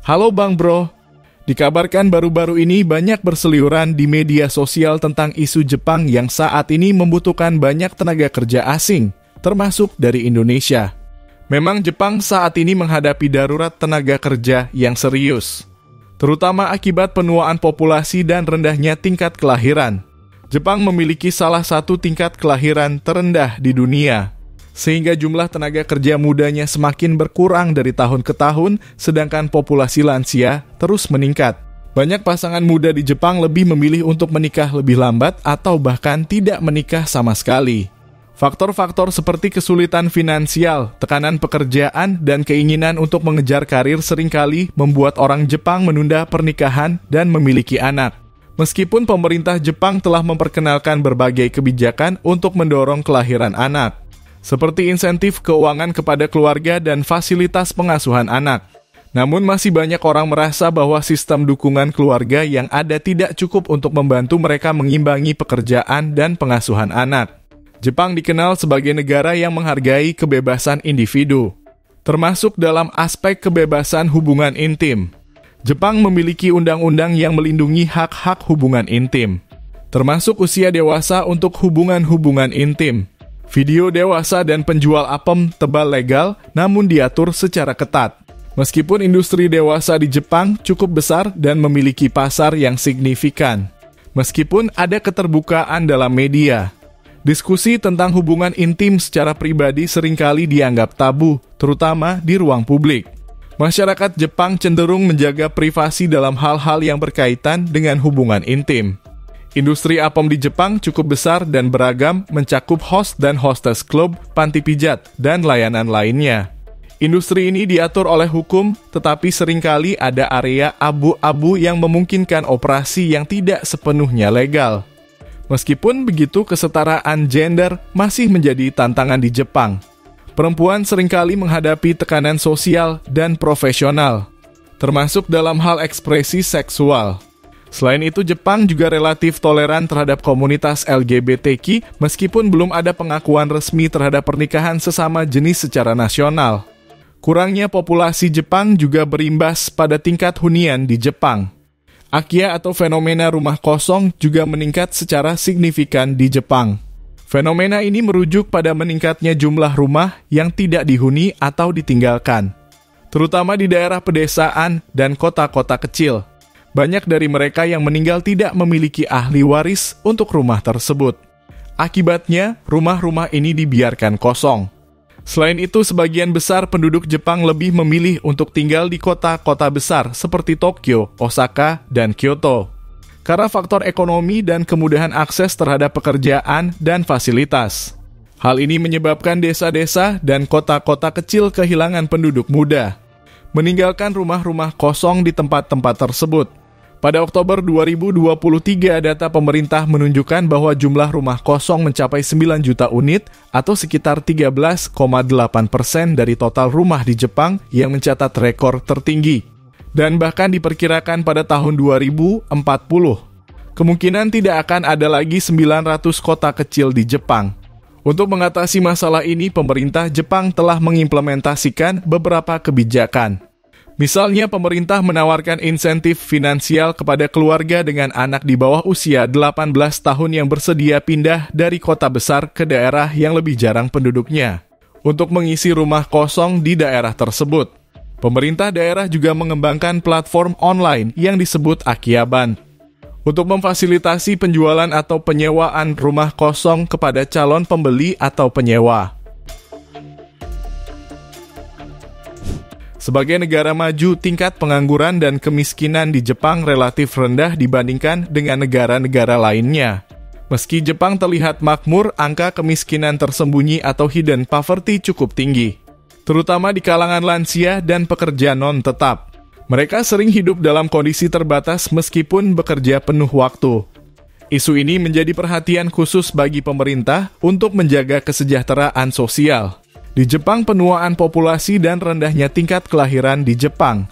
Halo Bang Bro, dikabarkan baru-baru ini banyak berseliweran di media sosial tentang isu Jepang yang saat ini membutuhkan banyak tenaga kerja asing, termasuk dari Indonesia. Memang Jepang saat ini menghadapi darurat tenaga kerja yang serius, terutama akibat penuaan populasi dan rendahnya tingkat kelahiran. Jepang memiliki salah satu tingkat kelahiran terendah di dunia, sehingga jumlah tenaga kerja mudanya semakin berkurang dari tahun ke tahun, sedangkan populasi lansia terus meningkat. Banyak pasangan muda di Jepang lebih memilih untuk menikah lebih lambat atau bahkan tidak menikah sama sekali. Faktor-faktor seperti kesulitan finansial, tekanan pekerjaan, dan keinginan untuk mengejar karir seringkali membuat orang Jepang menunda pernikahan dan memiliki anak. Meskipun pemerintah Jepang telah memperkenalkan berbagai kebijakan untuk mendorong kelahiran anak, seperti insentif keuangan kepada keluarga dan fasilitas pengasuhan anak. Namun masih banyak orang merasa bahwa sistem dukungan keluarga yang ada tidak cukup untuk membantu mereka mengimbangi pekerjaan dan pengasuhan anak. Jepang dikenal sebagai negara yang menghargai kebebasan individu, termasuk dalam aspek kebebasan hubungan intim. Jepang memiliki undang-undang yang melindungi hak-hak hubungan intim, termasuk usia dewasa untuk hubungan-hubungan intim. Video dewasa dan penjual apem tebal legal, namun diatur secara ketat. Meskipun industri dewasa di Jepang cukup besar dan memiliki pasar yang signifikan, meskipun ada keterbukaan dalam media, diskusi tentang hubungan intim secara pribadi seringkali dianggap tabu, terutama di ruang publik. Masyarakat Jepang cenderung menjaga privasi dalam hal-hal yang berkaitan dengan hubungan intim. Industri apem di Jepang cukup besar dan beragam, mencakup host dan hostess club, panti pijat, dan layanan lainnya. Industri ini diatur oleh hukum, tetapi seringkali ada area abu-abu yang memungkinkan operasi yang tidak sepenuhnya legal. Meskipun begitu, kesetaraan gender masih menjadi tantangan di Jepang. Perempuan seringkali menghadapi tekanan sosial dan profesional, termasuk dalam hal ekspresi seksual. Selain itu, Jepang juga relatif toleran terhadap komunitas LGBTQ, meskipun belum ada pengakuan resmi terhadap pernikahan sesama jenis secara nasional. Kurangnya populasi Jepang juga berimbas pada tingkat hunian di Jepang. Akiya atau fenomena rumah kosong juga meningkat secara signifikan di Jepang. Fenomena ini merujuk pada meningkatnya jumlah rumah yang tidak dihuni atau ditinggalkan, terutama di daerah pedesaan dan kota-kota kecil. Banyak dari mereka yang meninggal tidak memiliki ahli waris untuk rumah tersebut. Akibatnya, rumah-rumah ini dibiarkan kosong. Selain itu, sebagian besar penduduk Jepang lebih memilih untuk tinggal di kota-kota besar seperti Tokyo, Osaka, dan Kyoto, karena faktor ekonomi dan kemudahan akses terhadap pekerjaan dan fasilitas. Hal ini menyebabkan desa-desa dan kota-kota kecil kehilangan penduduk muda, meninggalkan rumah-rumah kosong di tempat-tempat tersebut. Pada Oktober 2023, data pemerintah menunjukkan bahwa jumlah rumah kosong mencapai 9 juta unit atau sekitar 13,8% dari total rumah di Jepang yang mencatat rekor tertinggi. Dan bahkan diperkirakan pada tahun 2040, kemungkinan tidak akan ada lagi 900 kota kecil di Jepang. Untuk mengatasi masalah ini, pemerintah Jepang telah mengimplementasikan beberapa kebijakan. Misalnya, pemerintah menawarkan insentif finansial kepada keluarga dengan anak di bawah usia 18 tahun yang bersedia pindah dari kota besar ke daerah yang lebih jarang penduduknya, untuk mengisi rumah kosong di daerah tersebut. Pemerintah daerah juga mengembangkan platform online yang disebut Akiyaban, untuk memfasilitasi penjualan atau penyewaan rumah kosong kepada calon pembeli atau penyewa. Sebagai negara maju, tingkat pengangguran dan kemiskinan di Jepang relatif rendah dibandingkan dengan negara-negara lainnya. Meski Jepang terlihat makmur, angka kemiskinan tersembunyi atau hidden poverty cukup tinggi, terutama di kalangan lansia dan pekerja non-tetap. Mereka sering hidup dalam kondisi terbatas meskipun bekerja penuh waktu. Isu ini menjadi perhatian khusus bagi pemerintah untuk menjaga kesejahteraan sosial. Di Jepang, penuaan populasi dan rendahnya tingkat kelahiran di Jepang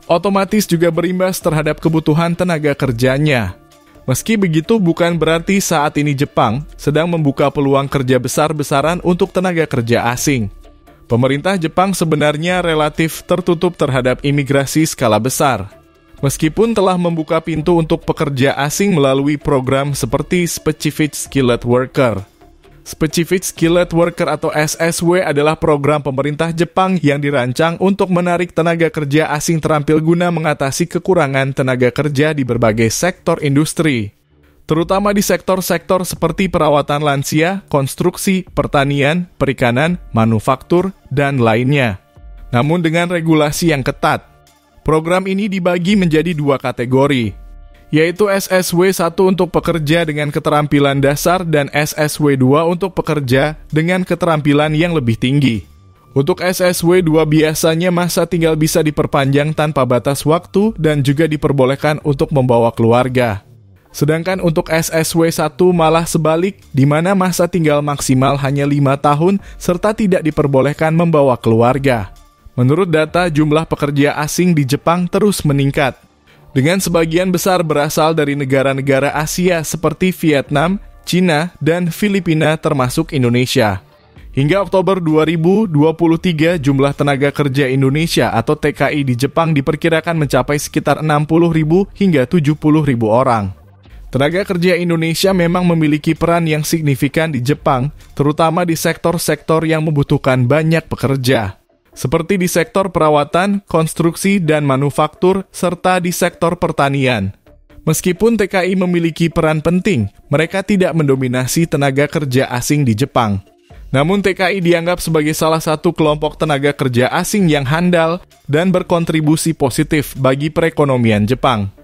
otomatis juga berimbas terhadap kebutuhan tenaga kerjanya. Meski begitu, bukan berarti saat ini Jepang sedang membuka peluang kerja besar-besaran untuk tenaga kerja asing. Pemerintah Jepang sebenarnya relatif tertutup terhadap imigrasi skala besar. Meskipun telah membuka pintu untuk pekerja asing melalui program seperti Specific Skilled Worker. Specific Skilled Worker atau SSW adalah program pemerintah Jepang yang dirancang untuk menarik tenaga kerja asing terampil guna mengatasi kekurangan tenaga kerja di berbagai sektor industri, terutama di sektor-sektor seperti perawatan lansia, konstruksi, pertanian, perikanan, manufaktur, dan lainnya. Namun dengan regulasi yang ketat, program ini dibagi menjadi dua kategori, yaitu SSW 1 untuk pekerja dengan keterampilan dasar dan SSW 2 untuk pekerja dengan keterampilan yang lebih tinggi. Untuk SSW 2 biasanya masa tinggal bisa diperpanjang tanpa batas waktu dan juga diperbolehkan untuk membawa keluarga. Sedangkan untuk SSW 1 malah sebalik, di mana masa tinggal maksimal hanya 5 tahun serta tidak diperbolehkan membawa keluarga. Menurut data, jumlah pekerja asing di Jepang terus meningkat, dengan sebagian besar berasal dari negara-negara Asia seperti Vietnam, Cina, dan Filipina termasuk Indonesia. Hingga Oktober 2023, jumlah tenaga kerja Indonesia atau TKI di Jepang diperkirakan mencapai sekitar 60.000 hingga 70.000 orang. Tenaga kerja Indonesia memang memiliki peran yang signifikan di Jepang, terutama di sektor-sektor yang membutuhkan banyak pekerja, seperti di sektor perawatan, konstruksi, dan manufaktur, serta di sektor pertanian. Meskipun TKI memiliki peran penting, mereka tidak mendominasi tenaga kerja asing di Jepang. Namun TKI dianggap sebagai salah satu kelompok tenaga kerja asing yang handal dan berkontribusi positif bagi perekonomian Jepang.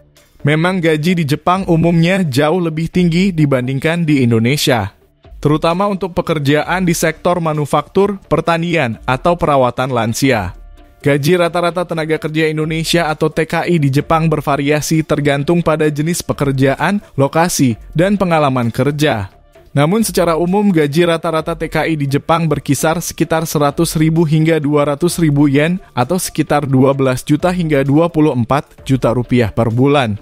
Memang gaji di Jepang umumnya jauh lebih tinggi dibandingkan di Indonesia, terutama untuk pekerjaan di sektor manufaktur, pertanian, atau perawatan lansia. Gaji rata-rata tenaga kerja Indonesia atau TKI di Jepang bervariasi tergantung pada jenis pekerjaan, lokasi, dan pengalaman kerja. Namun secara umum gaji rata-rata TKI di Jepang berkisar sekitar 100.000 hingga 200.000 yen atau sekitar 12 juta hingga 24 juta rupiah per bulan.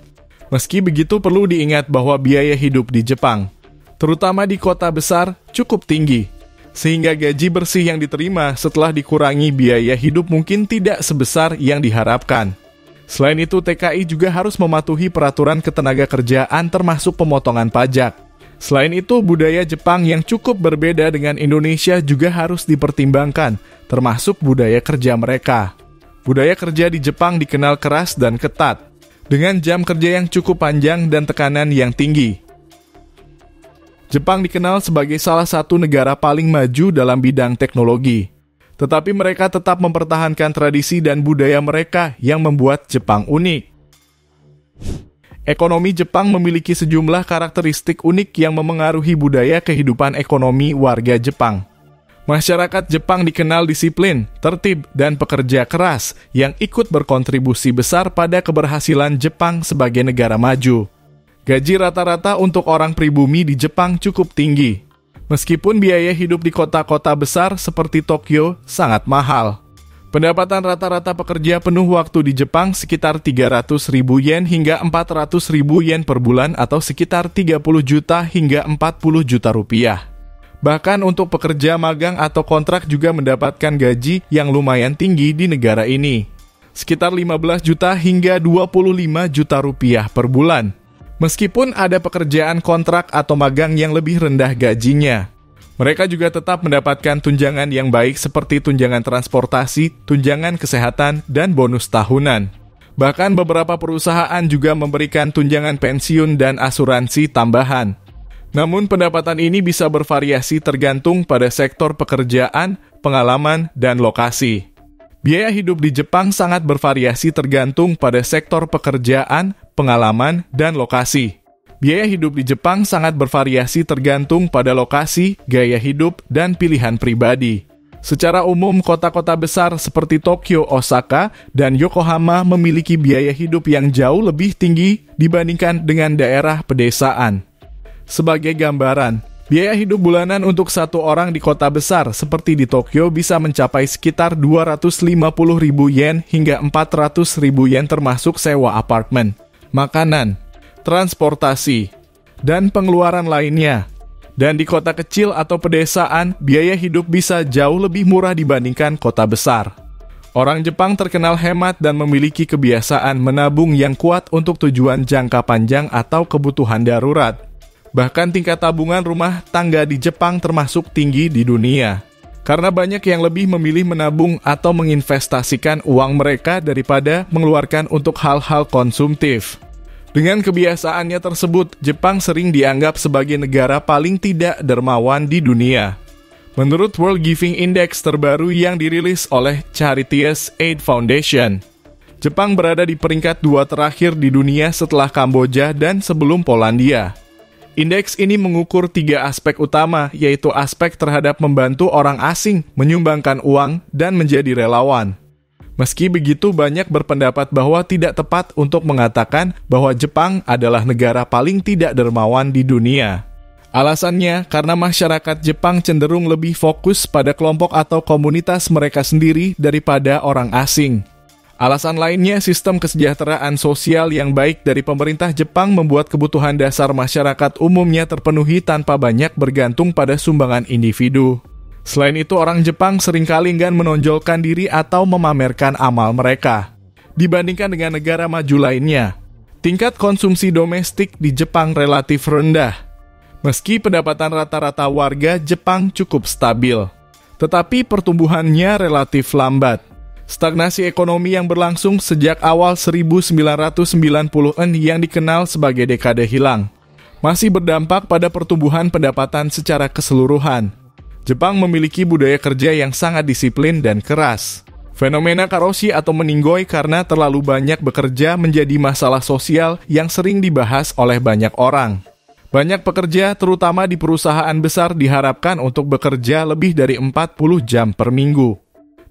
Meski begitu perlu diingat bahwa biaya hidup di Jepang, terutama di kota besar, cukup tinggi, sehingga gaji bersih yang diterima setelah dikurangi biaya hidup mungkin tidak sebesar yang diharapkan. Selain itu, TKI juga harus mematuhi peraturan ketenagakerjaan termasuk pemotongan pajak. Selain itu, budaya Jepang yang cukup berbeda dengan Indonesia juga harus dipertimbangkan, termasuk budaya kerja mereka. Budaya kerja di Jepang dikenal keras dan ketat, dengan jam kerja yang cukup panjang dan tekanan yang tinggi. Jepang dikenal sebagai salah satu negara paling maju dalam bidang teknologi, tetapi mereka tetap mempertahankan tradisi dan budaya mereka yang membuat Jepang unik. Ekonomi Jepang memiliki sejumlah karakteristik unik yang memengaruhi budaya kehidupan ekonomi warga Jepang. Masyarakat Jepang dikenal disiplin, tertib, dan pekerja keras yang ikut berkontribusi besar pada keberhasilan Jepang sebagai negara maju. Gaji rata-rata untuk orang pribumi di Jepang cukup tinggi, meskipun biaya hidup di kota-kota besar seperti Tokyo sangat mahal. Pendapatan rata-rata pekerja penuh waktu di Jepang sekitar 300.000 yen hingga 400.000 yen per bulan atau sekitar 30 juta hingga 40 juta rupiah. Bahkan untuk pekerja magang atau kontrak juga mendapatkan gaji yang lumayan tinggi di negara ini, sekitar 15 juta hingga 25 juta rupiah per bulan. Meskipun ada pekerjaan kontrak atau magang yang lebih rendah gajinya, mereka juga tetap mendapatkan tunjangan yang baik seperti tunjangan transportasi, tunjangan kesehatan, dan bonus tahunan. Bahkan beberapa perusahaan juga memberikan tunjangan pensiun dan asuransi tambahan. Namun pendapatan ini bisa bervariasi tergantung pada sektor pekerjaan, pengalaman, dan lokasi. Biaya hidup di Jepang sangat bervariasi tergantung pada sektor pekerjaan, pengalaman, dan lokasi. Biaya hidup di Jepang sangat bervariasi tergantung pada lokasi, gaya hidup, dan pilihan pribadi. Secara umum, kota-kota besar seperti Tokyo, Osaka, dan Yokohama memiliki biaya hidup yang jauh lebih tinggi dibandingkan dengan daerah pedesaan. Sebagai gambaran, biaya hidup bulanan untuk satu orang di kota besar seperti di Tokyo bisa mencapai sekitar 250.000 yen hingga 400.000 yen termasuk sewa apartemen, makanan, transportasi, dan pengeluaran lainnya. Dan di kota kecil atau pedesaan, biaya hidup bisa jauh lebih murah dibandingkan kota besar. Orang Jepang terkenal hemat dan memiliki kebiasaan menabung yang kuat untuk tujuan jangka panjang atau kebutuhan darurat. Bahkan tingkat tabungan rumah tangga di Jepang termasuk tinggi di dunia. Karena banyak yang lebih memilih menabung atau menginvestasikan uang mereka daripada mengeluarkan untuk hal-hal konsumtif. Dengan kebiasaannya tersebut, Jepang sering dianggap sebagai negara paling tidak dermawan di dunia. Menurut World Giving Index terbaru yang dirilis oleh Charities Aid Foundation, Jepang berada di peringkat 2 terakhir di dunia setelah Kamboja dan sebelum Polandia. Indeks ini mengukur 3 aspek utama, yaitu aspek terhadap membantu orang asing, menyumbangkan uang, dan menjadi relawan. Meski begitu, banyak berpendapat bahwa tidak tepat untuk mengatakan bahwa Jepang adalah negara paling tidak dermawan di dunia. Alasannya, karena masyarakat Jepang cenderung lebih fokus pada kelompok atau komunitas mereka sendiri daripada orang asing. Alasan lainnya, sistem kesejahteraan sosial yang baik dari pemerintah Jepang membuat kebutuhan dasar masyarakat umumnya terpenuhi tanpa banyak bergantung pada sumbangan individu. Selain itu, orang Jepang seringkali enggan menonjolkan diri atau memamerkan amal mereka. Dibandingkan dengan negara maju lainnya, tingkat konsumsi domestik di Jepang relatif rendah. Meski pendapatan rata-rata warga Jepang cukup stabil, tetapi pertumbuhannya relatif lambat. Stagnasi ekonomi yang berlangsung sejak awal 1990-an yang dikenal sebagai dekade hilang, masih berdampak pada pertumbuhan pendapatan secara keseluruhan. Jepang memiliki budaya kerja yang sangat disiplin dan keras. Fenomena karoshi atau meninggoy karena terlalu banyak bekerja menjadi masalah sosial yang sering dibahas oleh banyak orang. Banyak pekerja, terutama di perusahaan besar, diharapkan untuk bekerja lebih dari 40 jam per minggu.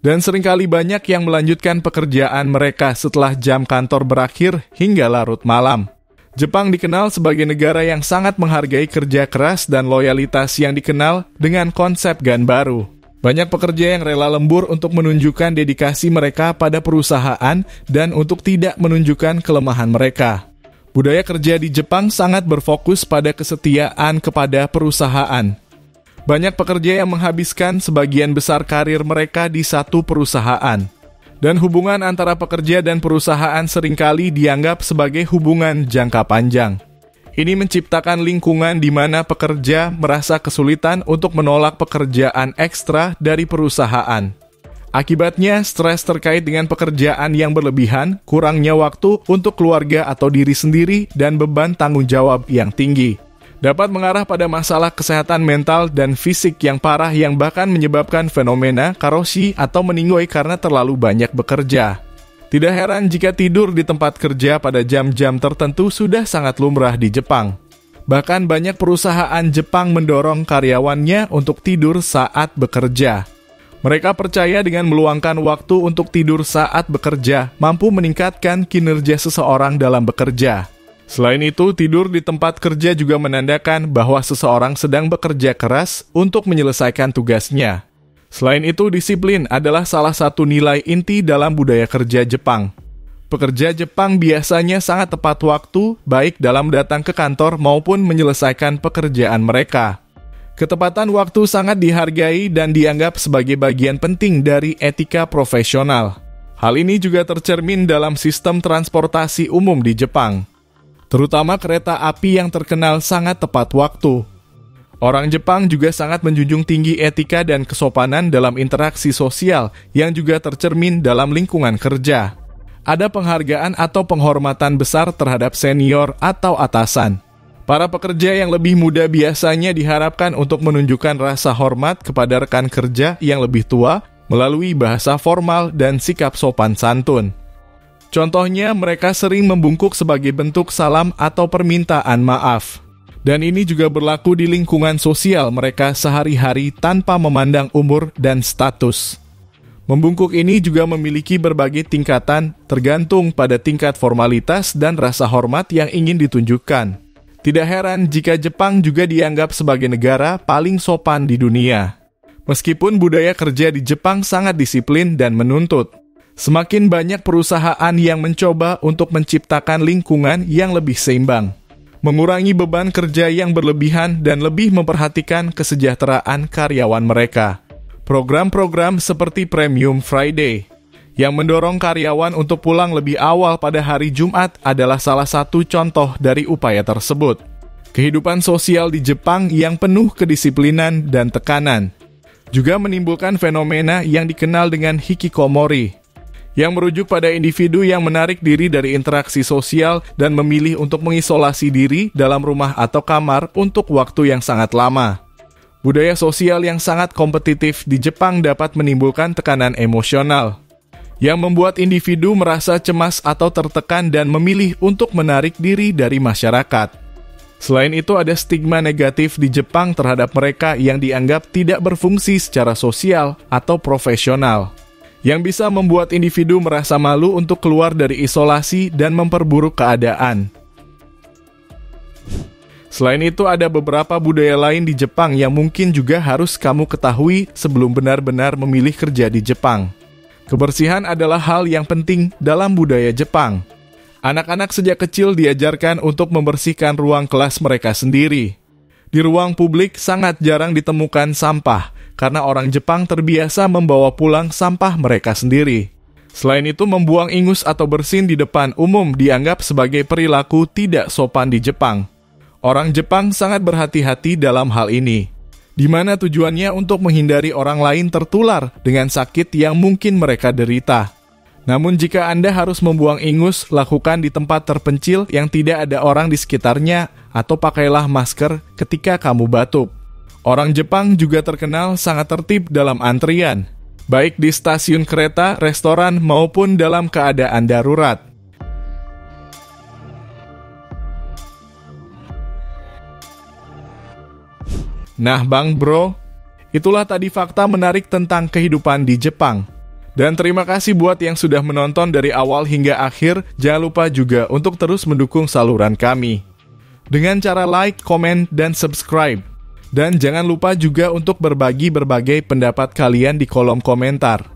Dan seringkali banyak yang melanjutkan pekerjaan mereka setelah jam kantor berakhir hingga larut malam. Jepang dikenal sebagai negara yang sangat menghargai kerja keras dan loyalitas yang dikenal dengan konsep ganbaru. Banyak pekerja yang rela lembur untuk menunjukkan dedikasi mereka pada perusahaan dan untuk tidak menunjukkan kelemahan mereka. Budaya kerja di Jepang sangat berfokus pada kesetiaan kepada perusahaan. Banyak pekerja yang menghabiskan sebagian besar karir mereka di satu perusahaan. Dan hubungan antara pekerja dan perusahaan seringkali dianggap sebagai hubungan jangka panjang. Ini menciptakan lingkungan di mana pekerja merasa kesulitan untuk menolak pekerjaan ekstra dari perusahaan. Akibatnya, stres terkait dengan pekerjaan yang berlebihan, kurangnya waktu untuk keluarga atau diri sendiri, dan beban tanggung jawab yang tinggi dapat mengarah pada masalah kesehatan mental dan fisik yang parah yang bahkan menyebabkan fenomena karoshi atau meninggoy karena terlalu banyak bekerja. Tidak heran jika tidur di tempat kerja pada jam-jam tertentu sudah sangat lumrah di Jepang. Bahkan banyak perusahaan Jepang mendorong karyawannya untuk tidur saat bekerja. Mereka percaya dengan meluangkan waktu untuk tidur saat bekerja mampu meningkatkan kinerja seseorang dalam bekerja. Selain itu, tidur di tempat kerja juga menandakan bahwa seseorang sedang bekerja keras untuk menyelesaikan tugasnya. Selain itu, disiplin adalah salah satu nilai inti dalam budaya kerja Jepang. Pekerja Jepang biasanya sangat tepat waktu, baik dalam datang ke kantor maupun menyelesaikan pekerjaan mereka. Ketepatan waktu sangat dihargai dan dianggap sebagai bagian penting dari etika profesional. Hal ini juga tercermin dalam sistem transportasi umum di Jepang, terutama kereta api yang terkenal sangat tepat waktu. Orang Jepang juga sangat menjunjung tinggi etika dan kesopanan dalam interaksi sosial yang juga tercermin dalam lingkungan kerja. Ada penghargaan atau penghormatan besar terhadap senior atau atasan. Para pekerja yang lebih muda biasanya diharapkan untuk menunjukkan rasa hormat kepada rekan kerja yang lebih tua melalui bahasa formal dan sikap sopan santun. Contohnya, mereka sering membungkuk sebagai bentuk salam atau permintaan maaf. Dan ini juga berlaku di lingkungan sosial mereka sehari-hari tanpa memandang umur dan status. Membungkuk ini juga memiliki berbagai tingkatan tergantung pada tingkat formalitas dan rasa hormat yang ingin ditunjukkan. Tidak heran jika Jepang juga dianggap sebagai negara paling sopan di dunia. Meskipun budaya kerja di Jepang sangat disiplin dan menuntut, semakin banyak perusahaan yang mencoba untuk menciptakan lingkungan yang lebih seimbang. mengurangi beban kerja yang berlebihan dan lebih memperhatikan kesejahteraan karyawan mereka. Program-program seperti Premium Friday yang mendorong karyawan untuk pulang lebih awal pada hari Jumat adalah salah satu contoh dari upaya tersebut. Kehidupan sosial di Jepang yang penuh kedisiplinan dan tekanan juga menimbulkan fenomena yang dikenal dengan hikikomori, yang merujuk pada individu yang menarik diri dari interaksi sosial dan memilih untuk mengisolasi diri dalam rumah atau kamar untuk waktu yang sangat lama. Budaya sosial yang sangat kompetitif di Jepang dapat menimbulkan tekanan emosional, yang membuat individu merasa cemas atau tertekan dan memilih untuk menarik diri dari masyarakat. Selain itu, ada stigma negatif di Jepang terhadap mereka yang dianggap tidak berfungsi secara sosial atau profesional, yang bisa membuat individu merasa malu untuk keluar dari isolasi dan memperburuk keadaan. Selain itu, ada beberapa budaya lain di Jepang yang mungkin juga harus kamu ketahui sebelum benar-benar memilih kerja di Jepang. Kebersihan adalah hal yang penting dalam budaya Jepang. Anak-anak sejak kecil diajarkan untuk membersihkan ruang kelas mereka sendiri. Di ruang publik sangat jarang ditemukan sampah, karena orang Jepang terbiasa membawa pulang sampah mereka sendiri. Selain itu, membuang ingus atau bersin di depan umum dianggap sebagai perilaku tidak sopan di Jepang. Orang Jepang sangat berhati-hati dalam hal ini, di mana tujuannya untuk menghindari orang lain tertular dengan sakit yang mungkin mereka derita. Namun jika Anda harus membuang ingus, lakukan di tempat terpencil yang tidak ada orang di sekitarnya, atau pakailah masker ketika kamu batuk. Orang Jepang juga terkenal sangat tertib dalam antrian, baik di stasiun kereta, restoran, maupun dalam keadaan darurat. Nah Bang Bro, itulah tadi fakta menarik tentang kehidupan di Jepang. Dan terima kasih buat yang sudah menonton dari awal hingga akhir. Jangan lupa juga untuk terus mendukung saluran kami dengan cara like, komen, dan subscribe. Dan jangan lupa juga untuk berbagi berbagai pendapat kalian di kolom komentar.